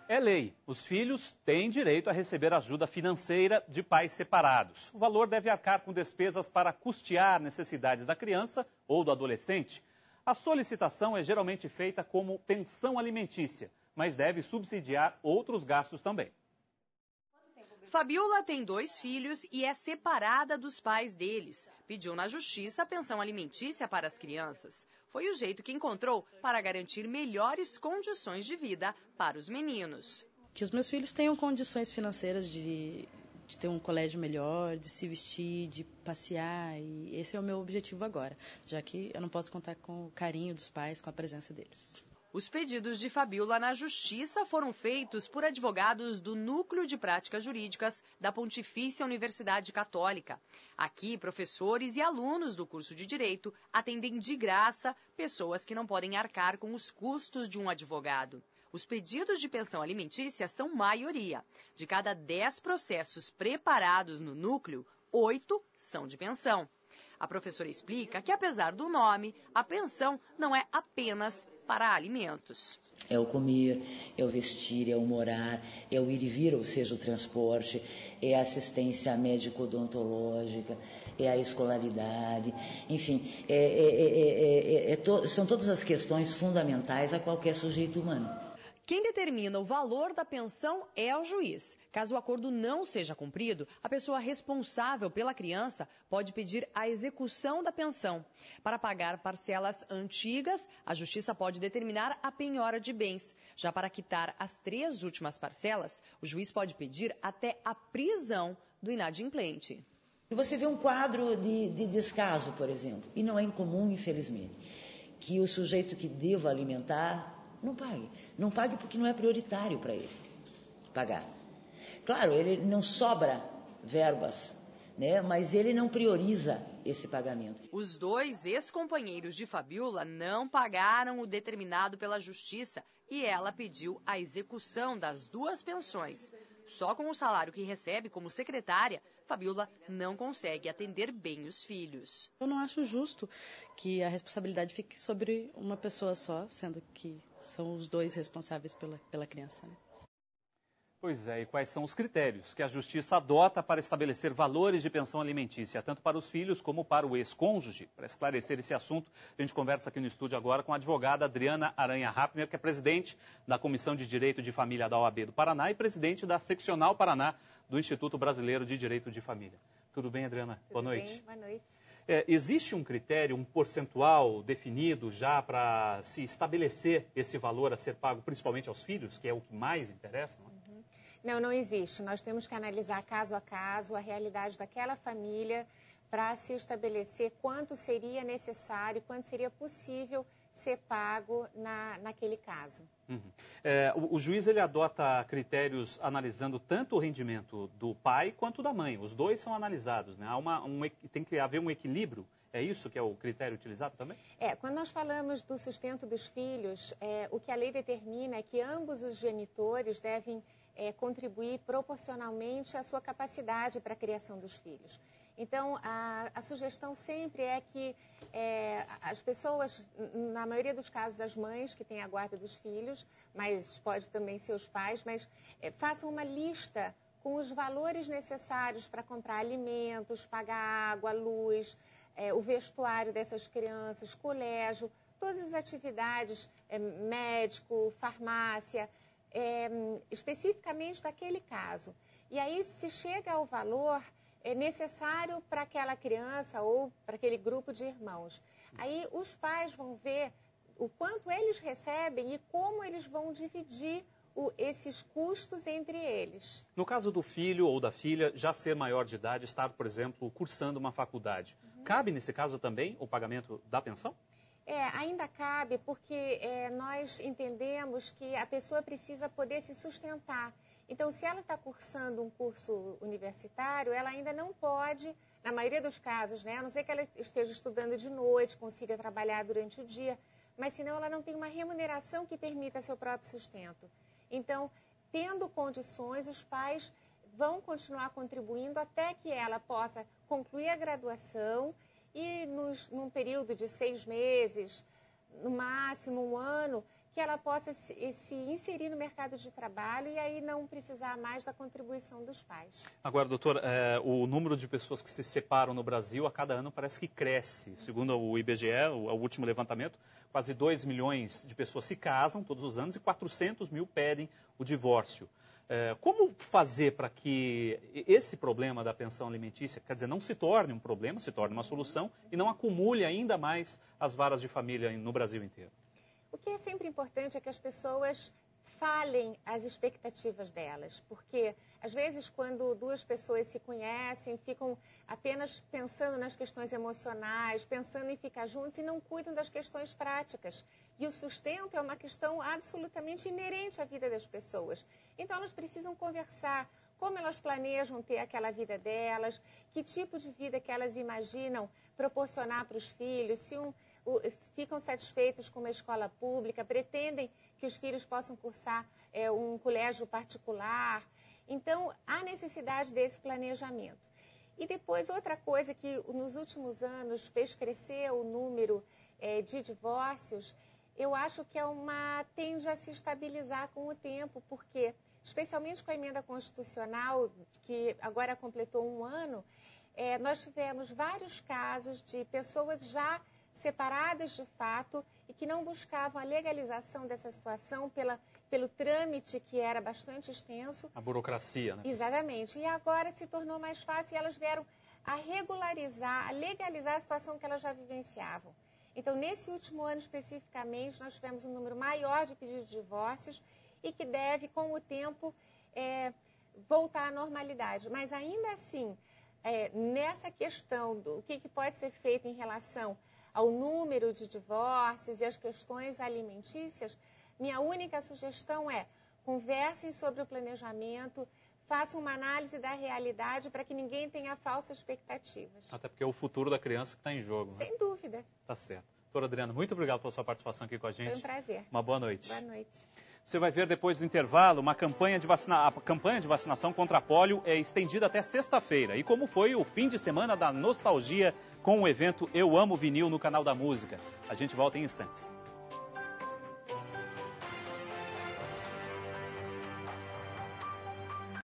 É lei. Os filhos têm direito a receber ajuda financeira de pais separados. O valor deve arcar com despesas para custear necessidades da criança ou do adolescente. A solicitação é geralmente feita como pensão alimentícia, mas deve subsidiar outros gastos também. Fabiola tem 2 filhos e é separada dos pais deles. Pediu na justiça a pensão alimentícia para as crianças. Foi o jeito que encontrou para garantir melhores condições de vida para os meninos. Que os meus filhos tenham condições financeiras de ter um colégio melhor, de se vestir, de passear. E esse é o meu objetivo agora, já que eu não posso contar com o carinho dos pais, com a presença deles. Os pedidos de Fabiola na Justiça foram feitos por advogados do Núcleo de Práticas Jurídicas da Pontifícia Universidade Católica. Aqui, professores e alunos do curso de Direito atendem de graça pessoas que não podem arcar com os custos de um advogado. Os pedidos de pensão alimentícia são maioria. De cada 10 processos preparados no núcleo, 8 são de pensão. A professora explica que, apesar do nome, a pensão não é apenas para alimentos. É o comer, é o vestir, é o morar, é o ir e vir, ou seja, o transporte, é a assistência médico-odontológica, é a escolaridade, enfim, são todas as questões fundamentais a qualquer sujeito humano. Quem determina o valor da pensão é o juiz. Caso o acordo não seja cumprido, a pessoa responsável pela criança pode pedir a execução da pensão. Para pagar parcelas antigas, a justiça pode determinar a penhora de bens. Já para quitar as 3 últimas parcelas, o juiz pode pedir até a prisão do inadimplente. E você vê um quadro de descaso, por exemplo, e não é incomum, infelizmente, que o sujeito que deva alimentar não pague. Não pague porque não é prioritário para ele pagar. Claro, ele não sobra verbas, né? Mas ele não prioriza esse pagamento. Os 2 ex-companheiros de Fabiola não pagaram o determinado pela justiça e ela pediu a execução das 2 pensões. Só com o salário que recebe como secretária, Fabiola não consegue atender bem os filhos. Eu não acho justo que a responsabilidade fique sobre uma pessoa só, sendo que são os 2 responsáveis pela criança, né? Pois é, e quais são os critérios que a Justiça adota para estabelecer valores de pensão alimentícia, tanto para os filhos como para o ex-cônjuge? Para esclarecer esse assunto, a gente conversa aqui no estúdio agora com a advogada Adriana Aranha Rapner, que é presidente da Comissão de Direito de Família da OAB do Paraná e presidente da Seccional Paraná do Instituto Brasileiro de Direito de Família. Tudo bem, Adriana? Boa noite. Bem, boa noite. Existe um critério, um percentual definido já para se estabelecer esse valor a ser pago principalmente aos filhos, que é o que mais interessa? Não é? Não, não existe. Nós temos que analisar caso a caso a realidade daquela família para se estabelecer quanto seria necessário, quanto seria possível ser pago naquele caso. O juiz ele adota critérios analisando tanto o rendimento do pai quanto da mãe. Os 2 são analisados, né? Tem que haver um equilíbrio. É isso que é o critério utilizado também? Quando nós falamos do sustento dos filhos, o que a lei determina é que ambos os genitores devem contribuir proporcionalmente à sua capacidade para a criação dos filhos. Então, a sugestão sempre é que as pessoas, na maioria dos casos, as mães que têm a guarda dos filhos, mas pode também ser os pais, mas façam uma lista com os valores necessários para comprar alimentos, pagar água, luz, o vestuário dessas crianças, colégio, todas as atividades, médico, farmácia, especificamente daquele caso. E aí, se chega ao valor necessário para aquela criança ou para aquele grupo de irmãos. Aí os pais vão ver o quanto eles recebem e como eles vão dividir esses custos entre eles. No caso do filho ou da filha já ser maior de idade, estar, por exemplo, cursando uma faculdade, cabe nesse caso também o pagamento da pensão? Ainda cabe, porque nós entendemos que a pessoa precisa poder se sustentar. Então, se ela está cursando um curso universitário, ela ainda não pode, na maioria dos casos, né, a não ser que ela esteja estudando de noite, consiga trabalhar durante o dia, mas senão ela não tem uma remuneração que permita seu próprio sustento. Então, tendo condições, os pais vão continuar contribuindo até que ela possa concluir a graduação e num período de 6 meses, no máximo 1 ano, que ela possa se inserir no mercado de trabalho e aí não precisar mais da contribuição dos pais. Agora, doutor, o número de pessoas que se separam no Brasil a cada ano parece que cresce. Segundo o IBGE, o último levantamento, quase 2 milhões de pessoas se casam todos os anos e 400 mil pedem o divórcio. Como fazer para que esse problema da pensão alimentícia, quer dizer, não se torne um problema, se torne uma solução e não acumule ainda mais as varas de família no Brasil inteiro? O que é sempre importante é que as pessoas falem as expectativas delas, porque às vezes quando duas pessoas se conhecem, ficam apenas pensando nas questões emocionais, pensando em ficar juntos e não cuidam das questões práticas. E o sustento é uma questão absolutamente inerente à vida das pessoas. Então elas precisam conversar como elas planejam ter aquela vida delas, que tipo de vida que elas imaginam proporcionar para os filhos, se ficam satisfeitos com uma escola pública, pretendem que os filhos possam cursar um colégio particular. Então, há necessidade desse planejamento. E depois, outra coisa que nos últimos anos fez crescer o número de divórcios, eu acho que tende a se estabilizar com o tempo, porque, especialmente com a emenda constitucional, que agora completou 1 ano, nós tivemos vários casos de pessoas já separadas de fato e que não buscavam a legalização dessa situação pelo trâmite que era bastante extenso. A burocracia, né? Exatamente. E agora se tornou mais fácil e elas vieram a regularizar, a legalizar a situação que elas já vivenciavam. Então, nesse último ano especificamente, nós tivemos um número maior de pedidos de divórcios e que deve, com o tempo, voltar à normalidade. Mas ainda assim, nessa questão do que pode ser feito em relação ao número de divórcios e as questões alimentícias, minha única sugestão é: conversem sobre o planejamento, façam uma análise da realidade para que ninguém tenha falsas expectativas. Até porque é o futuro da criança que está em jogo, né? Sem dúvida. Tá certo. Doutora Adriana, muito obrigado pela sua participação aqui com a gente. Foi um prazer. Uma boa noite. Boa noite. Você vai ver depois do intervalo a campanha de vacinação contra a pólio é estendida até sexta-feira. E como foi o fim de semana da nostalgia com o evento Eu Amo Vinil no Canal da Música. A gente volta em instantes.